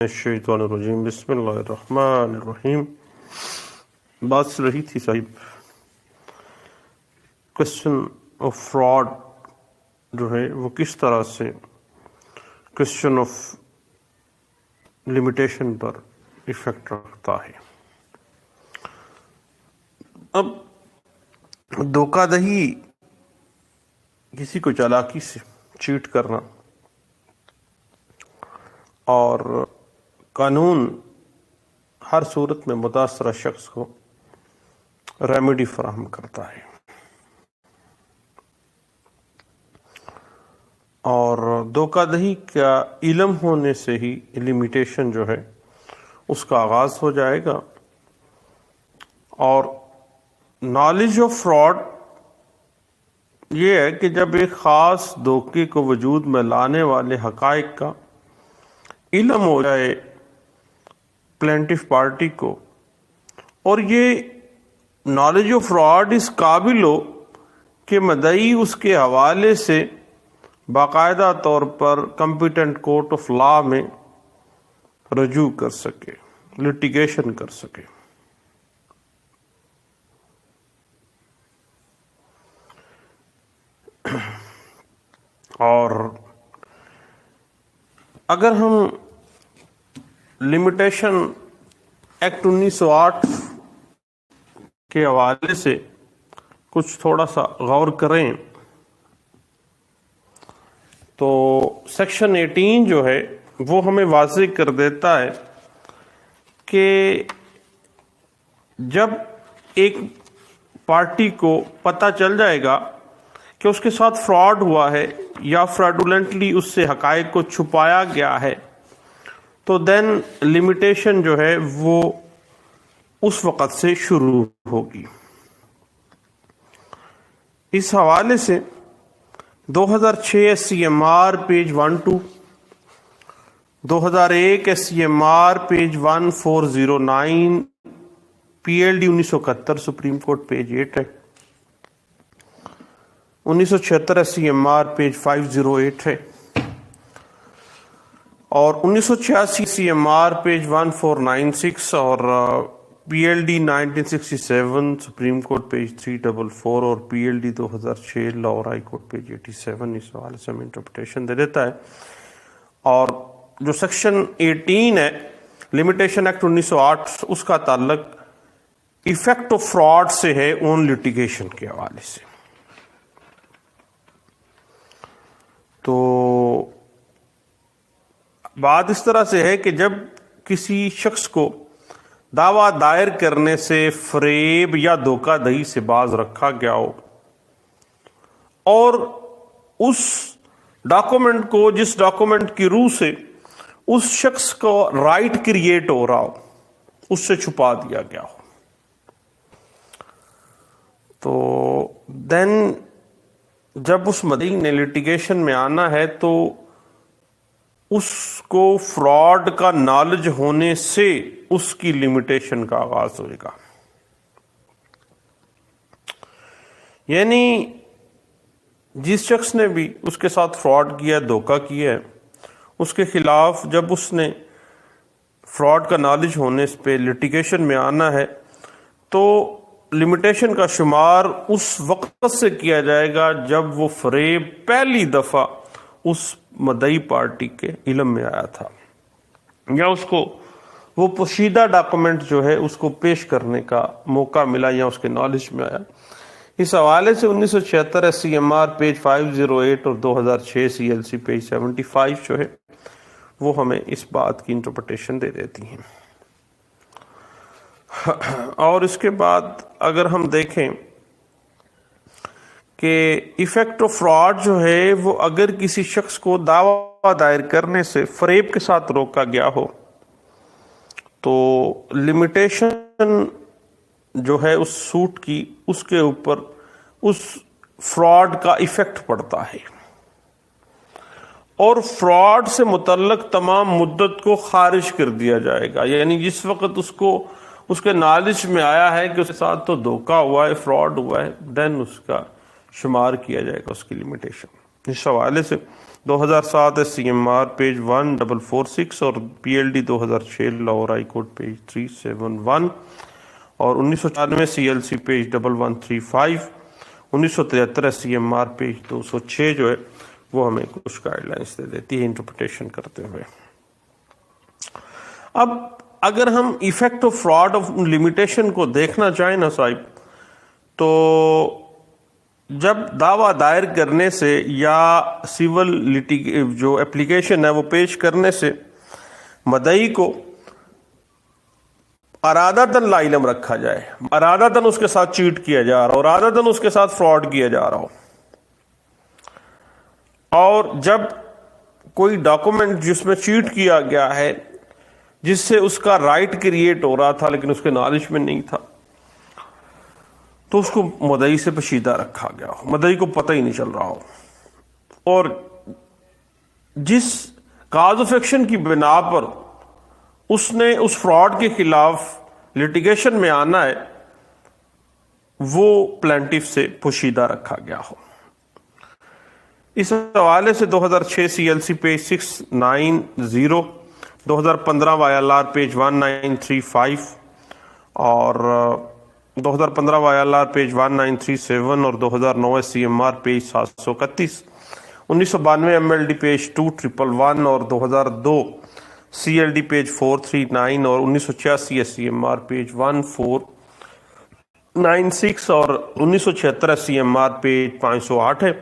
الشیطان الرجیم بسم اللہ الرحمن الرحیم۔ بات چل رہی تھی صاحب کوشچن آف فراڈ جو ہے وہ کس طرح سے کوشچن آف لمیٹیشن پر ایفیکٹ رکھتا ہے۔ اب دھوکہ دہی، کسی کو چالاکی سے چیٹ کرنا اور قانون ہر صورت میں متاثرہ شخص کو ریمیڈی فراہم کرتا ہے، اور دھوکہ دہی کا علم ہونے سے ہی لمیٹیشن جو ہے اس کا آغاز ہو جائے گا۔ اور نالج آف فراڈ یہ ہے کہ جب ایک خاص دھوکے کو وجود میں لانے والے حقائق کا علم ہو جائے پلینٹف پارٹی کو، اور یہ نالج آف فراڈ اس قابل ہو کہ مدعی اس کے حوالے سے باقاعدہ طور پر کمپیٹنٹ کورٹ آف لا میں رجوع کر سکے، لٹیگیشن کر سکے۔ اور اگر ہم لمیٹیشن ایکٹ 1908 کے حوالے سے کچھ تھوڑا سا غور کریں تو سیکشن 18 جو ہے وہ ہمیں واضح کر دیتا ہے کہ جب ایک پارٹی کو پتہ چل جائے گا کہ اس کے ساتھ فراڈ ہوا ہے یا فراڈولنٹلی اس سے حقائق کو چھپایا گیا ہے، تو دین لمیٹیشن جو ہے وہ اس وقت سے شروع ہوگی۔ اس حوالے سے 2006 SCMR page 12، 2001 SCMR page 1409، PLD 1971 supreme court page 8 ہے، 1976 SCMR پیج 508 ہے، اور 1986 SCMR پیج 1496 اور PLD 1967 سپریم کورٹ پیج 344 اور PLD 2006 Lahore high court page 87 اس حوالے سے ہمیں انٹرپریٹیشن دے دیتا ہے۔ اور جو سیکشن 18 ہے لمیٹیشن ایکٹ 1908، اس کا تعلق ایفیکٹ آف فراڈ سے ہے اون لٹیگیشن کے حوالے سے۔ تو بات اس طرح سے ہے کہ جب کسی شخص کو دعویٰ دائر کرنے سے فریب یا دھوکہ دہی سے باز رکھا گیا ہو، اور اس ڈاکومنٹ کو، جس ڈاکومنٹ کی روح سے اس شخص کو رائٹ کریٹ ہو رہا ہو، اس سے چھپا دیا گیا ہو، تو دین جب اس مدعی نے لٹیگیشن میں آنا ہے تو اس کو فراڈ کا نالج ہونے سے اس کی لمیٹیشن کا آغاز ہوئے گا۔ یعنی جس شخص نے بھی اس کے ساتھ فراڈ کیا، دھوکہ کیا ہے، اس کے خلاف جب اس نے فراڈ کا نالج ہونے پہ لٹیگیشن میں آنا ہے تو لمیٹیشن کا شمار اس وقت سے کیا جائے گا جب وہ فریب پہلی دفعہ اس مدعی پارٹی کے علم میں آیا تھا، یا اس کو وہ پوشیدہ ڈاکومنٹ جو ہے اس کو پیش کرنے کا موقع ملا یا اس کے نالج میں آیا۔ اس حوالے سے 1976 SCMR پیج 508 اور 2006 CLC پیج 75 جو ہے وہ ہمیں اس بات کی انٹرپریٹیشن دے دیتی ہیں۔ اور اس کے بعد اگر ہم دیکھیں کہ ایفیکٹ آف فراڈ جو ہے وہ اگر کسی شخص کو دعویٰ دائر کرنے سے فریب کے ساتھ روکا گیا ہو تو لمیٹیشن جو ہے اس سوٹ کی، اس کے اوپر اس فراڈ کا ایفیکٹ پڑتا ہے، اور فراڈ سے متعلق تمام مدت کو خارج کر دیا جائے گا۔ یعنی جس وقت اس کے نالج میں آیا ہے کہ اس کے ساتھ تو دھوکہ ہوا ہے، فراڈ ہوا ہے، دین اس کا شمار کیا جائے گا اس کی لمیٹیشن۔ اس حوالے سے 2007 SCMR پیج 1446 اور PLD 2006 Lahore high court page 371 اور 1994 CLC پیج 1135 1973 SCMR پیج 206 جو ہے وہ ہمیں کچھ گائیڈ لائنس دے دیتی ہے انٹرپریٹیشن کرتے ہوئے۔ اب اگر ہم effect of fraud of limitation کو دیکھنا چاہیں نا صاحب، تو جب دعویٰ دائر کرنے سے یا سول جو اپلیکیشن ہے وہ پیش کرنے سے مدعی کو ارادتاً لا علم رکھا جائے، ارادتاً اس کے ساتھ چیٹ کیا جا رہا ہو، ارادتاً اس کے ساتھ فراڈ کیا جا رہا ہو، اور جب کوئی ڈاکومنٹ جس میں چیٹ کیا گیا ہے جس سے اس کا رائٹ کریٹ ہو رہا تھا لیکن اس کے نالج میں نہیں تھا، تو اس کو مدعی سے پوشیدہ رکھا گیا ہو، مدعی کو پتہ ہی نہیں چل رہا ہو، اور جس کاز آف ایکشن کی بنا پر اس نے اس فراڈ کے خلاف لیٹیگیشن میں آنا ہے وہ پلینٹیف سے پوشیدہ رکھا گیا ہو۔ اس حوالے سے 2006 CLC پیج 690، 2015 YLR پیج 1935 اور 2015 YLR پیج 1937 اور 2009 SCMR پیج 731، 1992 MLD پیج 2111 اور 2002 CLD پیج 439 اور 1986 SCMR پیج 1496 اور 1976 SCMR پیج 508 ہے،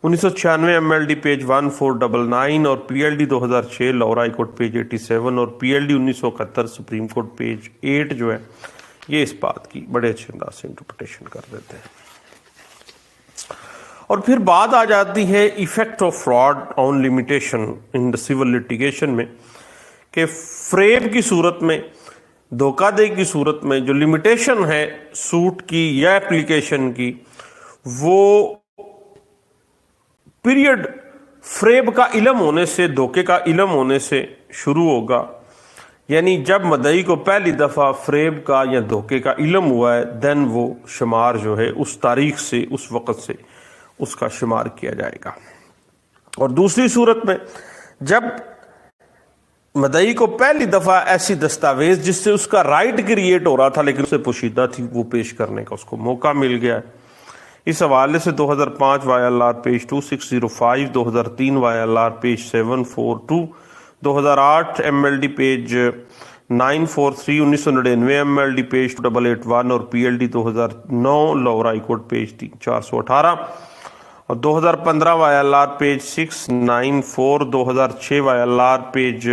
1996 MLD پیج 1499 اور PLD 2006 Lahore high court page 87 اور PLD 1971 سپریم کورٹ پیج 8 جو ہے یہ اس بات کی بڑے اچھے انداز سے انٹرپریٹیشن کر دیتے ہیں۔ اور پھر بات آ جاتی ہے effect of fraud on limitation in the civil litigation میں، کہ فریب کی صورت میں، دھوکہ دہی کی صورت میں جو لمیٹیشن ہے سوٹ کی یا اپلیکیشن کی، وہ پیریڈ فریب کا علم ہونے سے، دھوکے کا علم ہونے سے شروع ہوگا، یعنی جب مدعی کو پہلی دفعہ فریب کا یا دھوکے کا علم ہوا ہے دین وہ شمار جو ہے اس تاریخ سے، اس وقت سے اس کا شمار کیا جائے گا۔ اور دوسری صورت میں جب مدعی کو پہلی دفعہ ایسی دستاویز جس سے اس کا رائٹ کریٹ ہو رہا تھا لیکن اسے پوشیدہ تھی وہ پیش کرنے کا اس کو موقع مل گیا ہے۔ اس حوالے سے 2005 YLR page 2605، 2003 YLR page 742، 2008 MLD page 943، 1999 MLD page 881 اور PLD 2009 Lahore high court page 418 اور 2015 YLR پیج 694، 2006 YLR پیج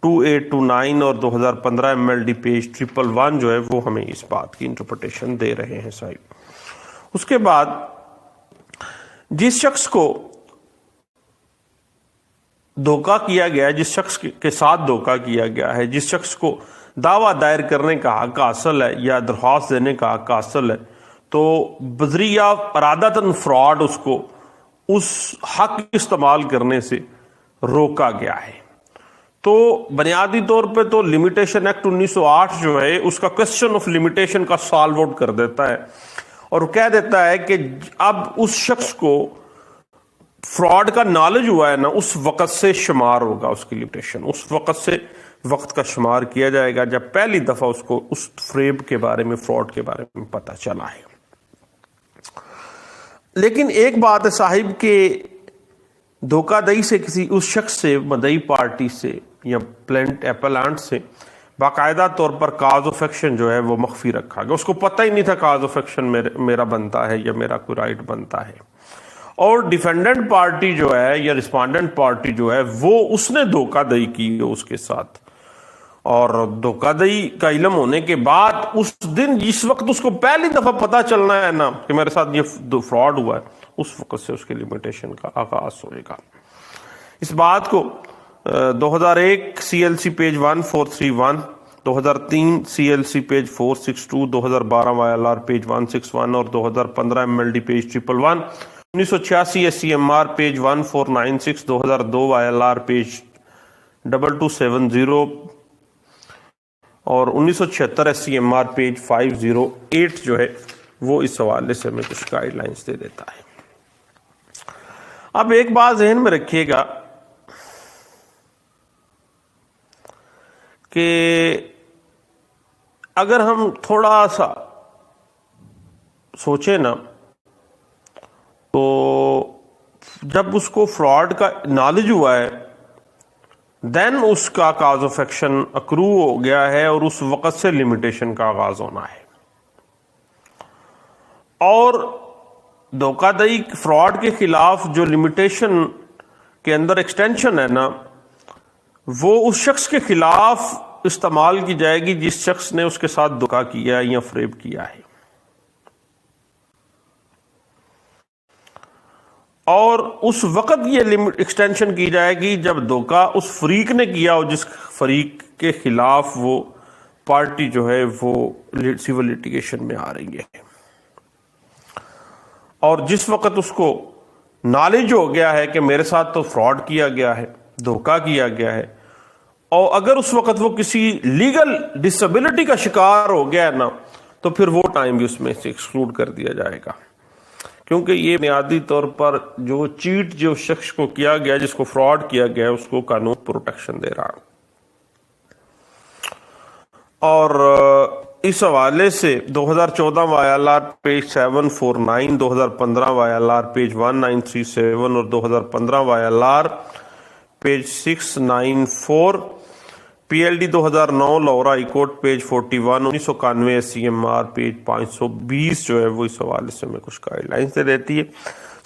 2829 اور 2015 MLD پیج 111 جو ہے وہ ہمیں اس بات کی انٹرپریٹیشن دے رہے ہیں صاحب۔ اس کے بعد جس شخص کو دھوکہ کیا گیا ہے، جس شخص کے ساتھ دھوکہ کیا گیا ہے، جس شخص کو دعویٰ دائر کرنے کا حق حاصل ہے یا درخواست دینے کا حق حاصل ہے، تو بذریعہ ارادتاً فراڈ اس کو اس حق استعمال کرنے سے روکا گیا ہے۔ تو بنیادی طور پہ تو لمیٹیشن ایکٹ 1908 جو ہے اس کا کوسچن آف لمیٹیشن کا سالو آؤٹ کر دیتا ہے اور کہہ دیتا ہے کہ اب اس شخص کو فراڈ کا نالج ہوا ہے نا، اس وقت سے شمار ہوگا اس کی لمیٹیشن، اس وقت سے وقت کا شمار کیا جائے گا جب پہلی دفعہ اس کو اس فریب کے بارے میں، فراڈ کے بارے میں پتہ چلا ہے۔ لیکن ایک بات ہے صاحب کہ دھوکہ دہی سے کسی اس شخص سے، مدعی پارٹی سے یا اپلانٹ سے باقاعدہ طور پر کاز آف ایکشن جو ہے وہ مخفی رکھا گیا، اس کو پتہ ہی نہیں تھا کاز آف ایکشن میرا بنتا ہے یا میرا کوئی رائٹ بنتا ہے، اور ڈیفینڈنٹ پارٹی جو ہے یا رسپونڈنٹ پارٹی جو ہے وہ اس نے دھوکہ دہی کی اس کے ساتھ، اور دھوکہ دہی کا علم ہونے کے بعد اس دن جس وقت اس کو پہلی دفعہ پتہ چلنا ہے نا کہ میرے ساتھ یہ فراڈ ہوا ہے، اس وقت سے اس کی لمیٹیشن کا آغاز ہوئے گا۔ اس بات کو 2001 CLC page 1431، 2003 CLC page 462، 2012 YLR page 161 اور 2015 MLD page 111، 1986 SCMR page 1496، 2002 YLR page 2270 اور 1976 SCMR پیج 508 جو ہے وہ اس حوالے سے ہمیں کچھ گائیڈ لائنس دے دیتا ہے۔ اب ایک بات ذہن میں رکھیے گا کہ اگر ہم تھوڑا سا سوچیں نا، تو جب اس کو فراڈ کا نالج ہوا ہے دین اس کا کاز آف ایکشن اکرو ہو گیا ہے، اور اس وقت سے لمیٹیشن کا آغاز ہونا ہے. اور دھوکہ دہی فراڈ کے خلاف جو لمیٹیشن کے اندر ایکسٹینشن ہے نا، وہ اس شخص کے خلاف استعمال کی جائے گی جس شخص نے اس کے ساتھ دھوکہ کیا ہے یا فریب کیا ہے. اور اس وقت یہ ایکسٹینشن کی جائے گی جب دھوکہ اس فریق نے کیا ہو جس فریق کے خلاف وہ پارٹی جو ہے وہ سول لیٹیگیشن میں آ رہی ہے. اور جس وقت اس کو نالج ہو گیا ہے کہ میرے ساتھ تو فراڈ کیا گیا ہے، دھوکہ کیا گیا ہے، اور اگر اس وقت وہ کسی لیگل ڈسیبلٹی کا شکار ہو گیا ہے نا، تو پھر وہ ٹائم بھی اس میں سے ایکسکلوڈ کر دیا جائے گا، کیونکہ یہ بنیادی طور پر جو چیٹ جو شخص کو کیا گیا، جس کو فراڈ کیا گیا، اس کو قانون پروٹیکشن دے رہا. اور اس حوالے سے 2014 YLR پیج 749، 2015 YLR پیج 1937 اور 2015 YLR page 694، PLD 2009 Lahore high court page 41، 1991 SCMR page 520 جو ہے وہ اس حوالے سے ہمیں کچھ گائیڈ لائنز دے دیتی ہے.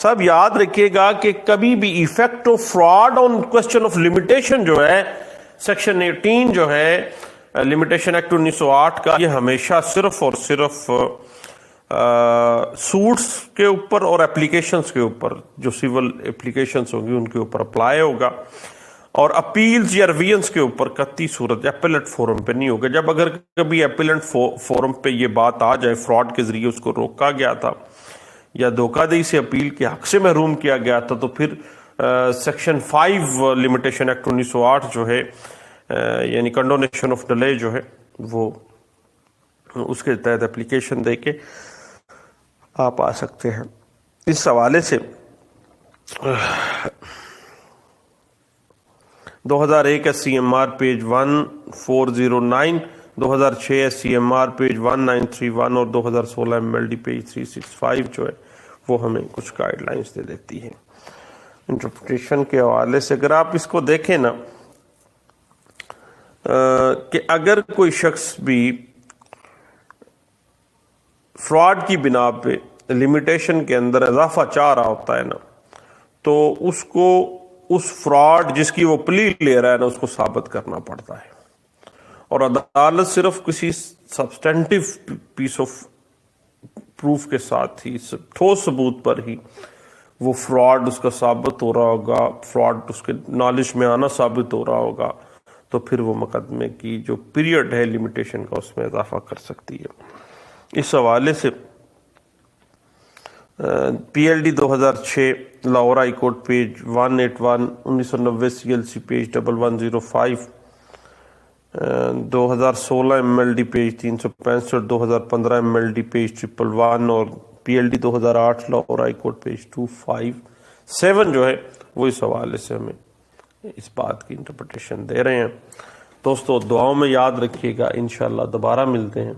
صاحب یاد رکھیے گا کہ کبھی بھی effect of fraud on question of limitation جو ہے سیکشن 18 جو ہے لمیٹیشن ایکٹ 1908 کا، یہ ہمیشہ صرف اور صرف سوٹس کے اوپر اور اپلیکیشنز کے اوپر، جو سیول اپلیکیشنز ہوں گی ان کے اوپر اپلائی ہوگا، اور اپیلز یا ریویژنز کے اوپر قطعی صورت اپیلٹ فورم پہ نہیں ہوگا. جب اگر کبھی اپیلٹ فورم پہ یہ بات آ جائے فراڈ کے ذریعے اس کو روکا گیا تھا یا دھوکہ دہی سے اپیل کے حق سے محروم کیا گیا تھا، تو پھر سیکشن 5 لمیٹیشن ایکٹ 1908 جو ہے یعنی کنڈونیشن آف ڈیلے جو ہے وہ اس کے تحت اپلیکیشن دے کے آپ آ سکتے ہیں. اس حوالے سے 2001 SCMR پیج 1409، 2006 SCMR پیج 1931 اور 2016 MLD پیج 365 جو ہے وہ ہمیں کچھ گائیڈ لائنز دے دیتی ہے انٹرپریٹیشن کے حوالے سے. اگر آپ اس کو دیکھیں نا کہ اگر کوئی شخص بھی فراڈ کی بنا پہ لمیٹیشن کے اندر اضافہ چاہ رہا ہوتا ہے نا، تو اس کو اس فراڈ جس کی وہ پلی لے رہا ہے نا اس کو ثابت کرنا پڑتا ہے، اور عدالت صرف کسی سبسٹینٹیو پیس آف پروف کے ساتھ ہی، ٹھوس ثبوت پر ہی وہ فراڈ اس کا ثابت ہو رہا ہوگا، فراڈ اس کے نالج میں آنا ثابت ہو رہا ہوگا، تو پھر وہ مقدمے کی جو پیریڈ ہے لمیٹیشن کا اس میں اضافہ کر سکتی ہے. اس حوالے سے PLD 2006 Lahore high court page 181، 1990 CLC page 1105، 2016 MLD page 365، 2015 MLD page 111 اور PLD 2008 Lahore high court page 257 جو ہے وہ اس حوالے سے ہمیں اس بات کی انٹرپریٹیشن دے رہے ہیں. دوستو دعاؤں میں یاد رکھیے گا، انشاءاللہ دوبارہ ملتے ہیں.